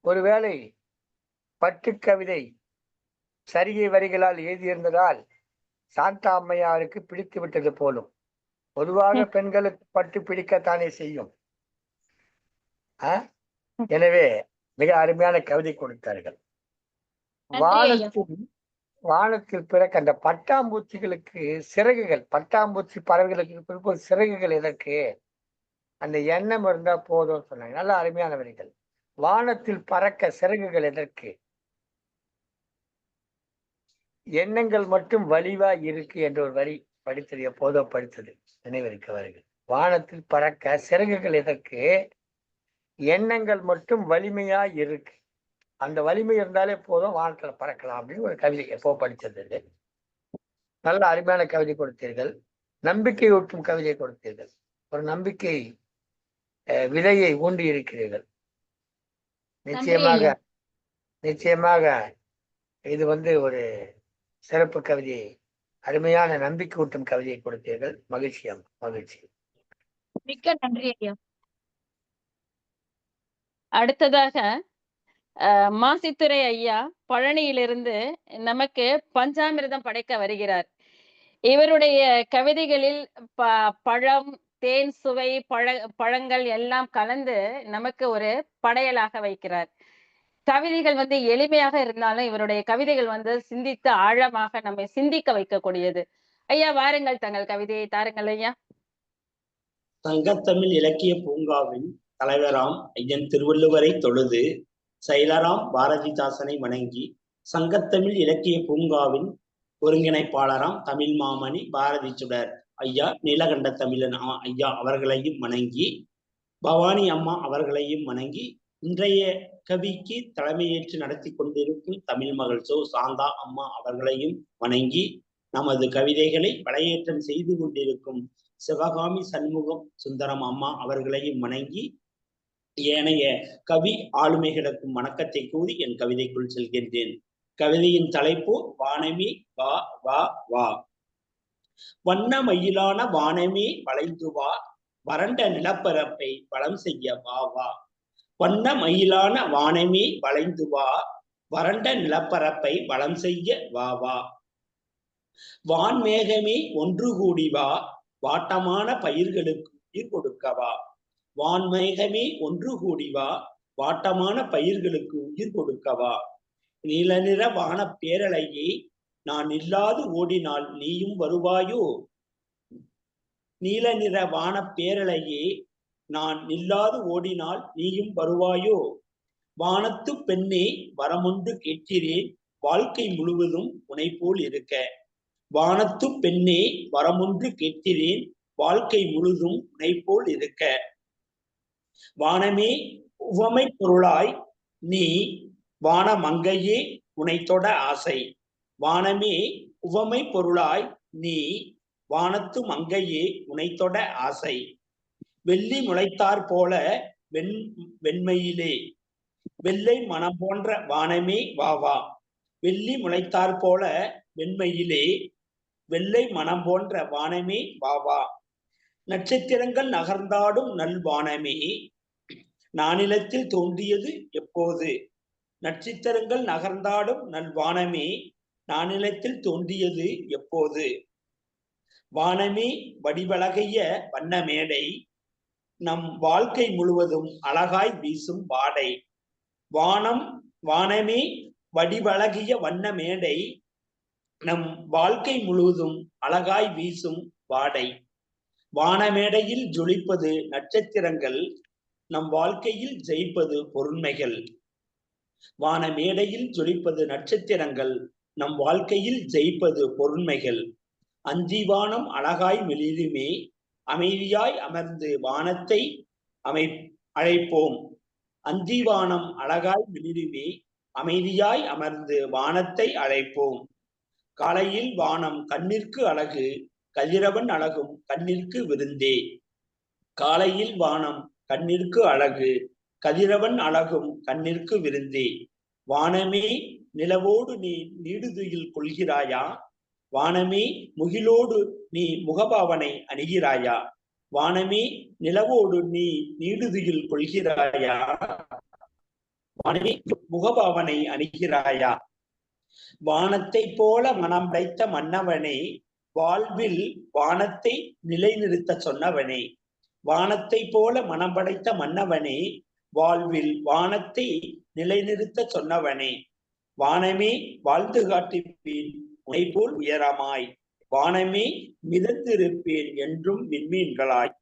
ஒருவேளை பட்டு கவிதை சரிகை வரிகளால் எழுதியிருந்ததால் சாந்தா அம்மையாருக்கு பிடித்து விட்டது போலும். பொதுவாக பெண்களுக்கு பட்டு பிடிக்கத்தானே செய்யும். எனவே மிக அருமையான கவிதை கொடுத்தார்கள். வானத்தில் பிறக்க அந்த பட்டாம்பூச்சிகளுக்கு சிறகுகள், பட்டாம்பூச்சி பறவைகளுக்கு சிறகுகள் எதற்கு? அந்த எண்ணம் இருந்தா போதும் சொன்னாங்க. நல்ல அருமையான வரிகள். வானத்தில் பறக்க சிறகுகள் எதற்கு? எண்ணங்கள் மட்டும் வலிவா இருக்கு என்ற ஒரு வரி படித்தது, எப்போதோ படித்தது, நினைவிருக்க வருகிறது. வானத்தில் பறக்க சிறகுகள் எதற்கு? எண்ணங்கள் மட்டும் வலிமையா இருக்கு. அந்த வலிமை இருந்தாலே போதும், வானத்துல பறக்கலாம் அப்படின்னு ஒரு கவிதை எப்போ படித்தது. நல்ல அருமையான கவிதை கொடுத்தீர்கள். நம்பிக்கை ஊட்டும் கவிதை கொடுத்தீர்கள். ஒரு நம்பிக்கை விதையை ஊண்டி இருக்கிறீர்கள். நிச்சயமாக இது ஒரு சிறப்பு கவிதையை, அருமையான நம்பிக்கை ஊட்டும் கவிதையை கொடுத்தீர்கள். மகிழ்ச்சி. மிக்க நன்றி ஐயா. அடுத்ததாக மாசித்துறை ஐயா பழனியிலிருந்து நமக்கு பஞ்சாமிர்தம் படைக்க வருகிறார். இவருடைய கவிதைகளில் பழம், தேன் சுவை, பழங்கள் எல்லாம் கலந்து நமக்கு ஒரு படையலாக வைக்கிறார். கவிதைகள் எளிமையாக இருந்தாலும் இவருடைய கவிதைகள் சிந்தித்து ஆழமாக நம்மை சிந்திக்க வைக்கக்கூடியது. ஐயா வாருங்கள், தங்கள் கவிதையை தாருங்கள் ஐயா. சங்கத்தமிழ் இலக்கிய பூங்காவின் தலைவராம் ஐயன் திருவள்ளுவரை தொழுது, செயலராம் பாரதிதாசனை வணங்கி, சங்கத்தமிழ் இலக்கிய பூங்காவின் ஒருங்கிணைப்பாளராம் தமிழ் மாமணி பாரதி சுடர் ஐயா நீலகண்ட தமிழன் ஐயா அவர்களையும் வணங்கி, பவானி அம்மா அவர்களையும் வணங்கி, இன்றைய கவிக்கு தலைமையேற்று நடத்தி கொண்டிருக்கும் தமிழ் மகள் சோ சாந்தா அம்மா அவர்களையும் வணங்கி, நமது கவிதைகளை படையேற்றம் செய்து கொண்டிருக்கும் சிவகாமி சண்முகம் சுந்தரம் அம்மா அவர்களையும் வணங்கி, ஏனைய கவி ஆளுமைகளுக்கும் வணக்கத்தை கூறி என் கவிதைக்குள் செல்கின்றேன். கவிதையின் தலைப்பு வானமே வா வா வா. வண்ண மயிலான வானமே வளைந்து வா, வறண்ட நிலப்பரப்பை வளம் செய்ய வா வா. வண்ண மயிலான வானமே வளைந்து வா, வறண்ட நிலப்பரப்பை வளம் செய்ய வா வா. வான்மேகமே ஒன்று கூடி வா, வாட்டமான பயிர்களுக்கு உயிர் கொடுக்கவா. வான்மேகமே ஒன்று கூடி வா, வாட்டமான பயிர்களுக்கு உயிர் கொடுக்கவா. நீல நிற வான பேரலையே நான் இல்லாது ஓடினால் நீயும் வருவாயோ. நீல நிற வான பேரலையே நான் இல்லாது ஓடினால் நீயும் வருவாயோ. வானத்து பெண்ணே வரமொன்று கேட்கிறேன் வாழ்க்கை முழுவதும் உனை போல் இருக்க. வானத்து பெண்ணே வரமொன்று கேட்கிறேன் வாழ்க்கை முழுதும் உனை போல் இருக்க. வானமே உவமை பொருளாய் நீ வானமங்கையே உனை தொட ஆசை. வானமே உவமை பொருளாய் நீ வானத்து மங்கையே உனை தொட ஆசை. வெள்ளி முளைத்தாற் போல வெண்மையிலே வெள்ளை மனம் போன்ற வானமே வா வா. வெள்ளி முளைத்தாற் போல வெண்மையிலே வெள்ளை மனம் போன்ற வானமே வா வா. நட்சத்திரங்கள் நகர்ந்தாடும் நல் வானமே நானிலத்தில் தோன்றியது எப்போது. நட்சத்திரங்கள் நகர்ந்தாடும் நல் வானமே நானிலத்தில் தோன்றியது எப்போது. வானமே வடிவழகைய வண்ண மேடை நம் வாழ்க்கை முழுவதும் அழகாய் வீசும் வாடை. வானமே வடிவழகிய வண்ண மேடை நம் வாழ்க்கை முழுவதும் அழகாய் வீசும் வாடை. வானமேடையில் ஜொலிப்பது நட்சத்திரங்கள் நம் வாழ்க்கையில் ஜெயிப்பது பொருண்மைகள். வானமேடையில் ஜொலிப்பது நட்சத்திரங்கள் நம் வாழ்க்கையில் ஜெயிப்பது பொருண்மைகள். அந்திவானம் அழகாய் மெளிருமே அமைதியாய் அமர்ந்து வானத்தை அழைப்போம். அந்திவானம் அழகாய் மெளிருமே அமைதியாய் அமர்ந்து வானத்தை அழைப்போம். காலையில் வானம் கண்ணிற்கு அழகு கதிரவன் அழகும் கண்ணிற்கு விருந்தே. காலையில் வானம் கண்ணிற்கு அழகு கதிரவன் அழகும் கண்ணிற்கு விருந்தே. வானமே நிலவோடு நீ நீடுதுயில் கொள்கிறாயா. வானமே முகிலோடு நீ முகபாவனை அணிகிறாயா. வானமே நிலவோடு நீ நீடுதுயில் கொள்கிறாயா. வானமே முகபாவனை அணிகிறாயா. வானத்தை போல மனம் படைத்த மன்னவனே வாழ்வில் வானத்தை நிலைநிறுத்த சொன்னவனே. வானத்தை போல மனம் படைத்த மன்னவனே வாழ்வில் வானத்தை நிலைநிறுத்த சொன்னவனே. வானமே வாழ்ந்து காட்டுப்பேன் உனை போல் உயரமாய். வானமே மிதந்திருப்பேன் என்றும் விண்மீன்களாய்.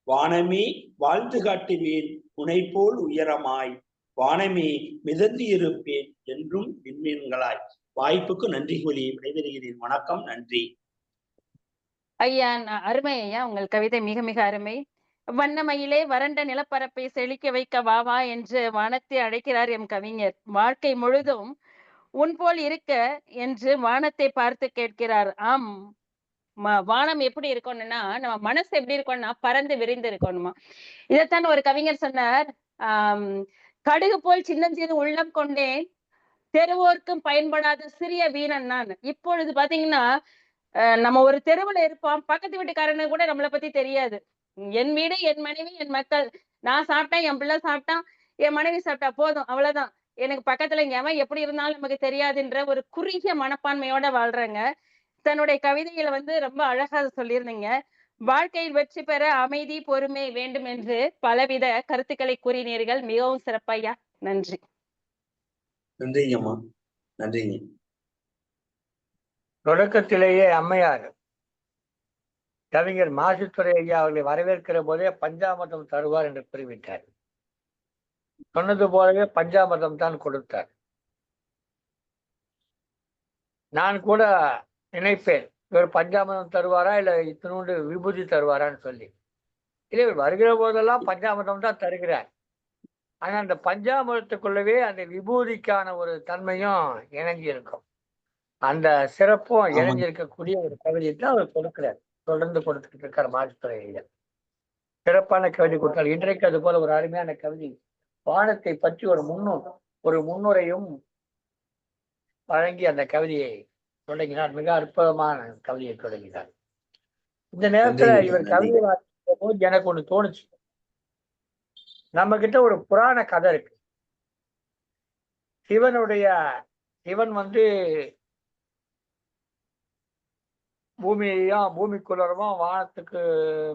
வானமே வாழ்ந்து காட்டுவேன் உனை போல் உயரமாய். வானமே மிதந்து இருப்பேன் என்றும் விண்மீன்களாய். வாய்ப்புக்கு நன்றி கூறி விடைபெறுகிறேன். வணக்கம், நன்றி. ஐயா, அருமை ஐயா, உங்கள் கவிதை மிக மிக அருமை. வண்ணமயிலே வறண்ட நிலப்பரப்பை செழிக்க வைக்க வா வா என்று வானத்தை அழைக்கிறார் எம் கவிஞர். வாழ்க்கை முழுதும் உன் போல் இருக்க என்று வானத்தை பார்த்து கேட்கிறார். ஆம், வானம் எப்படி இருக்கணும்னா நம்ம மனசு எப்படி இருக்கணும்னா பறந்து விரிந்து இருக்கணுமா. இதைத்தான் ஒரு கவிஞர் சொன்னார். கடுகு போல் சின்னஞ்சிறு உள்ளம் கொண்டேன் தெருவோர்க்கும் பயன்படாத சிறிய வீணன் நான். இப்பொழுது பாத்தீங்கன்னா நம்ம ஒரு தெருவுல இருப்போம், பக்கத்து வீட்டுக்காரனு கூட நம்மளை பத்தி தெரியாது. என் வீடு, என் மனைவி, என் மக்கள், நான் சாப்பிட்டேன், என் பிள்ளை சாப்பிட்டான், என் மனைவி சாப்பிட்டா போதும், அவ்வளவுதான். எனக்கு பக்கத்துல எவன் எப்படி இருந்தாலும் நமக்கு தெரியாதுன்ற ஒரு குறுகிய மனப்பான்மையோட வாழ்றாங்க. தன்னுடைய கவிதையில ரொம்ப அழகா சொல்லியிருந்தீங்க. வாழ்க்கையில் வெற்றி பெற அமைதி பொறுமை வேண்டும் என்று பலவித கருத்துக்களை கூறினீர்கள். மிகவும் சிறப்பையா, நன்றி. நன்றிங்கம்மா, நன்றிங்க. தொடக்கத்திலேயே அம்மையார் கவிஞர் மாசுத்துறை ஐயா அவர்களை வரவேற்கிற போதே பஞ்சாமிர்தம் தருவார் என்று குறிப்பிட்டார். சொன்னது போலவே பஞ்சாமிர்தம் தான் கொடுத்தார். நான் கூட நினைப்பேன், இவர் பஞ்சாமிர்தம் தருவாரா இல்ல இத்தினோண்டு விபூதி தருவாரான்னு சொல்லி. இல்லை, இவர் வருகிற போதெல்லாம் பஞ்சாமிர்தம் தான் தருகிறார். ஆனா அந்த பஞ்சாமிர்தத்துக்குள்ளவே அந்த விபூதிக்கான ஒரு தன்மையும் இணைஞ்சி இருக்கும். அந்த சிறப்பும் இணைஞ்சிருக்கக்கூடிய ஒரு கவிதையை தான் அவர் கொடுக்கிறார். தொடர்ந்து கொடுத்துட்டு இருக்கார் மாசுத்துறை ஐயா. சிறப்பான கவிதை கொடுத்தார். இன்றைக்கு அது போல ஒரு அருமையான கவிதை வானத்தை பற்றி ஒரு முன்னுரையும் வழங்கி அந்த கவிதையை தொடங்கினார். மிக அற்புதமான கவிதையை தொடங்கினார். இந்த நேரத்துல இவர் கவிதை வாசிக்கும் போது எனக்கு ஒண்ணு தோணுச்சு. நம்ம கிட்ட ஒரு புராண கதை இருக்கு. சிவன் பூமிக்குள்ளரமா வானத்துக்கு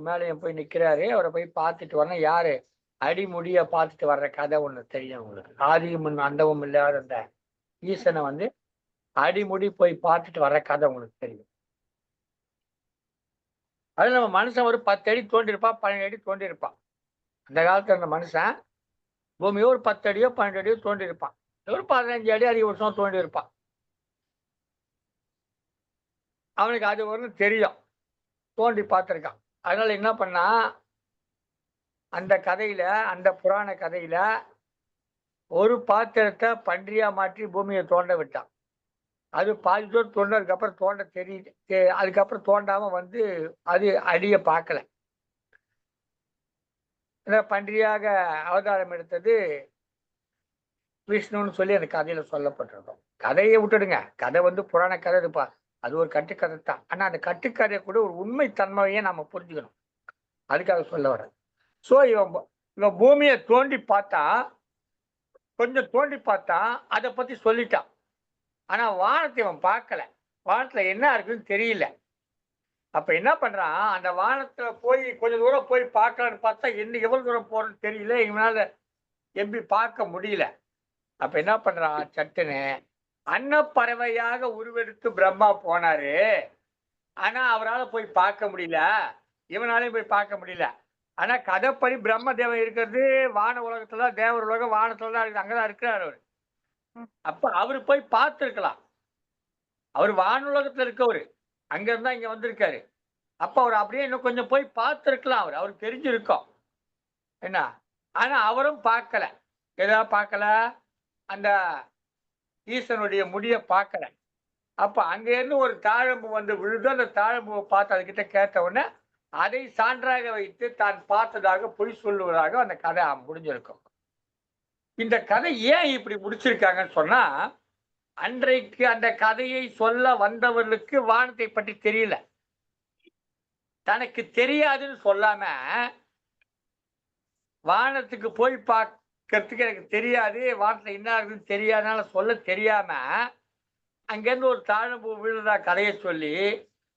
மேலேயும் போய் நிக்கிறாரு. அவரை போய் பார்த்துட்டு வரணும். யாரு? அடிமுடிய பார்த்துட்டு வர்ற கதை ஒண்ணு தெரியும் உங்களுக்கு. ஆதியும் அண்டமும் இல்லாத அந்த ஈசனை அடிமுடி போய் பார்த்துட்டு வர்ற கதை உங்களுக்கு தெரியும். அது நம்ம மனுஷன் ஒரு 10 அடி தோண்டிருப்பான், 12 அடி தோண்டிருப்பான். அந்த காலத்துல அந்த மனுஷன் பூமியை ஒரு 10 அடியோ 12 அடியோ தோண்டி இருப்பான். ஒரு 15 அடி அதிகபட்சம் தோண்டி இருப்பான். அவனுக்கு அது ஒன்றும் தெரியும், தோண்டி பார்த்துருக்கான். அதனால என்ன பண்ணா, அந்த கதையில, அந்த புராண கதையில ஒரு பாத்திரத்தை பன்றியா மாற்றி பூமியை தோண்ட விட்டான். அது பாதி தூரம் தோண்டதுக்கு அப்புறம் தோண்ட தெரியுது, அதுக்கப்புறம் தோண்டாம வந்து அது அடிய பார்க்கல. பன்றியாக அவதாரம் எடுத்தது விஷ்ணுன்னு சொல்லி அந்த கதையில சொல்லப்பட்டிருக்கும். கதையை விட்டுடுங்க, கதை வந்து புராண கதை இருப்பா, அது ஒரு கட்டுக்கதை தான். ஆனா அந்த கட்டுக்கதையை கூட ஒரு உண்மை தன்மையை நம்ம புரிஞ்சுக்கணும், அதுக்காக சொல்ல வரேன். ஸோ இவன் பூமியை தோண்டி பார்த்தா, கொஞ்சம் தோண்டி பார்த்தா, அதை பத்தி சொல்லிட்டான். ஆனா வானத்தை இவன் பார்க்கல, வானத்துல என்ன இருக்குன்னு தெரியல. அப்ப என்ன பண்றான், அந்த வானத்துல போய் கொஞ்சம் தூரம் போய் பார்க்கலான்னு பார்த்தா என்ன எவ்வளவு தூரம் போறன்னு தெரியல, இவனால எப்படி பார்க்க முடியல. அப்ப என்ன பண்றான், சட்டுன்னு அன்னப்பறவையாக உருவெடுத்து பிரம்மா போனாரு. ஆனா அவரால் போய் பார்க்க முடியல, இவனாலையும் போய் பார்க்க முடியல. ஆனா கதைப்படி பிரம்ம தேவன் இருக்கிறது வான உலகத்துல, தேவர் உலகம் வானத்துல தான் இருக்குது, அங்கதான் இருக்கிறார் அவரு. அப்ப அவரு போய் பார்த்துருக்கலாம், அவர் வானுலகத்துல இருக்கவரு, அங்க இருந்தா இங்க வந்திருக்காரு. அப்ப அவர் அப்படியே இன்னும் கொஞ்சம் போய் பார்த்துருக்கலாம், அவருக்கு தெரிஞ்சிருக்கும் என்ன. ஆனா அவரும் பார்க்கல. எதா பார்க்கல, அந்த ஈசனுடைய முடிய பார்க்கல. அப்ப அங்க இருந்து ஒரு தாழம்பு வந்து விழுது. அந்த தாழம்புவை பார்த்து அதுகிட்ட கேட்ட உடனே அதை சான்றாக வைத்து தான் பார்த்ததாக பொய் சொல்லுவதாக அந்த கதை முடிஞ்சிருக்கும். இந்த கதை ஏன் இப்படி முடிச்சிருக்காங்கன்னு சொன்னா, அன்றைக்கு அந்த கதையை சொல்ல வந்தவர்களுக்கு வானத்தை பற்றி தெரியல. தனக்கு தெரியாதுன்னு சொல்லாம, வானத்துக்கு போய் பார்க்கறதுக்கு எனக்கு தெரியாது, வானத்துல என்ன இருக்குன்னு தெரியாதனால சொல்ல தெரியாம, அங்கேருந்து ஒரு தாழம்பூ விழுதா கதையை சொல்லி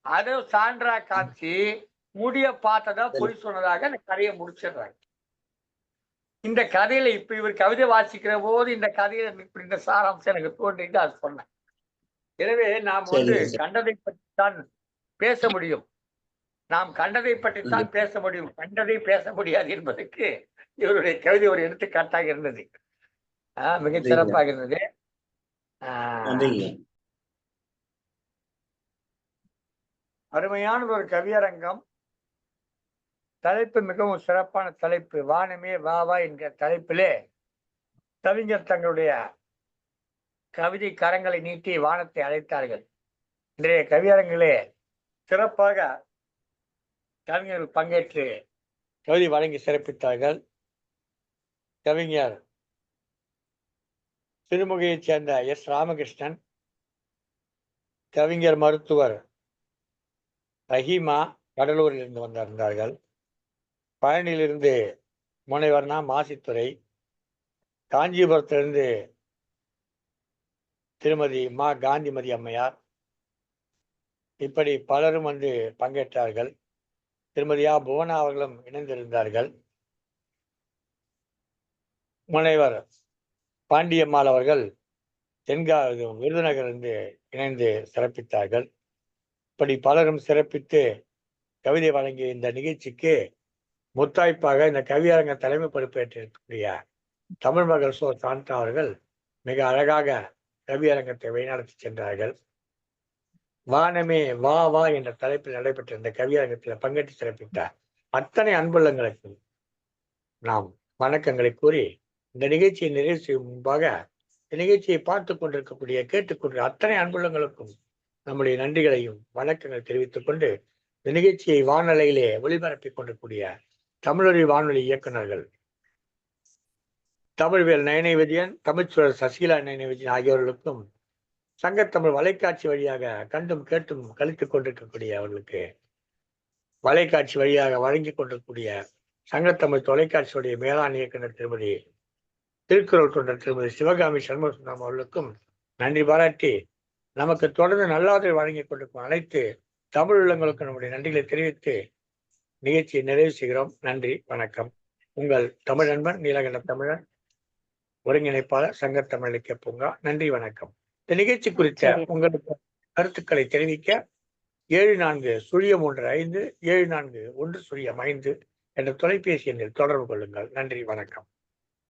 அதை சான்றா காட்சி முடிய பார்த்ததா பொய் சொன்னதாக அந்த கதையை முடிச்சிடுறாங்க. இந்த கதையில இப்ப இவர் கவிதை வாசிக்கிற போது இந்த கதையில இப்படி இந்த சாராம்சம் எனக்கு தோன்றிட்டு அது சொன்னேன். எனவே நாம் வந்து கண்டதை பற்றித்தான் பேச முடியும், நாம் கண்டதை பற்றித்தான் பேச முடியும், கண்டதை பேச முடியாது என்பதற்கு இவருடைய கவிதை ஒரு எடுத்துக்காட்டாக இருந்தது. மிக சிறப்பாக இருந்தது. அருமையான ஒரு கவியரங்கம். தலைப்பு மிகவும் சிறப்பான தலைப்பு, வானமே வா வா என்கிற தலைப்பிலே கவிஞர் தங்களுடைய கவிதை கரங்களை நீட்டி வானத்தை அழைத்தார்கள். இன்றைய கவியரங்கிலே சிறப்பாக கவிஞர்கள் பங்கேற்று கவிதை வழங்கி சிறப்பித்தார்கள். கவிஞர் திருமுகையைச் சேர்ந்த எஸ் ராமகிருஷ்ணன், கவிஞர் மருத்துவர் ரஹீமா கடலூரில் இருந்து வந்திருந்தார்கள். பழனியிலிருந்து முனைவர்னா மாசித்துறை, காஞ்சிபுரத்திலிருந்து திருமதி மா காந்திமதி அம்மையார், இப்படி பலரும் வந்து பங்கேற்றார்கள். திருமதியா புவனா அவர்களும் இணைந்திருந்தார்கள். முனைவர் பாண்டியம்மாள் அவர்கள் விருதுநகரிலிருந்து இணைந்து சிறப்பித்தார்கள். இப்படி பலரும் சிறப்பித்து கவிதை வழங்கிய இந்த நிகழ்ச்சிக்கு முத்தாய்ப்பாக இந்த கவியரங்க தலைமை பொறுப்பேற்றிருக்கக்கூடிய தமிழ் மகள் சோ சாந்தா அவர்கள் மிக அழகாக கவியரங்கத்தை வழிநடத்தி சென்றார்கள். வானமே வா வா என்ற தலைப்பில் நடைபெற்ற இந்த கவியரங்கத்தில் பங்கேற்று சிறப்பித்தார் அத்தனை அன்புள்ளங்களுக்கு நாம் வணக்கங்களை கூறி இந்த நிகழ்ச்சியை நிறைவு செய்யும் முன்பாக இந்த நிகழ்ச்சியை பார்த்து கொண்டிருக்கக்கூடிய கேட்டுக்கொண்டிருக்க அத்தனை அன்புள்ளங்களுக்கும் நம்முடைய நன்றிகளையும் வணக்கங்களை தெரிவித்துக் கொண்டு இந்த நிகழ்ச்சியை வானொலியிலே ஒளிபரப்பிக் கொண்டிருக்கூடிய தமிழொலி வானொலி இயக்குநர்கள் தமிழ்வேல் நயனவிஜயன், தமிழ்ச்சூழல் சசிகலா நயனவிஜயன் ஆகியோர்களுக்கும் சங்கத்தமிழ் வலைக்காட்சி வழியாக கண்டும் கேட்டும் கழித்துக் கொண்டிருக்கக்கூடிய அவர்களுக்கு வலைக்காட்சி வழியாக வழங்கி கொண்டிருக்கக்கூடிய சங்கத்தமிழ் தொலைக்காட்சியுடைய மேலாண் இயக்குனர் திருமதி திருக்குறள் தொண்டர் திருமதி சிவகாமி சண்முகசுந்தரம் அவர்களுக்கும் நன்றி பாராட்டி நமக்கு தொடர்ந்து நல்லாதரவு வழங்கி கொண்டிருக்கும் அனைத்து தமிழ் உள்ளங்களுக்கும் நம்முடைய நன்றிகளை தெரிவித்து நிகழ்ச்சியை நிறைவு செய்கிறோம். நன்றி, வணக்கம். உங்கள் தமிழ் நண்பன் நீலகண்ட தமிழன், ஒருங்கிணைப்பாளர் சங்கத்தமிழ் இலக்கிய பூங்கா. நன்றி, வணக்கம். இந்த நிகழ்ச்சி குறித்த உங்களுக்கு கருத்துக்களை தெரிவிக்க 74-035 74-1-5 என்ற தொலைபேசி எண்ணில் தொடர்பு கொள்ளுங்கள். நன்றி, வணக்கம்.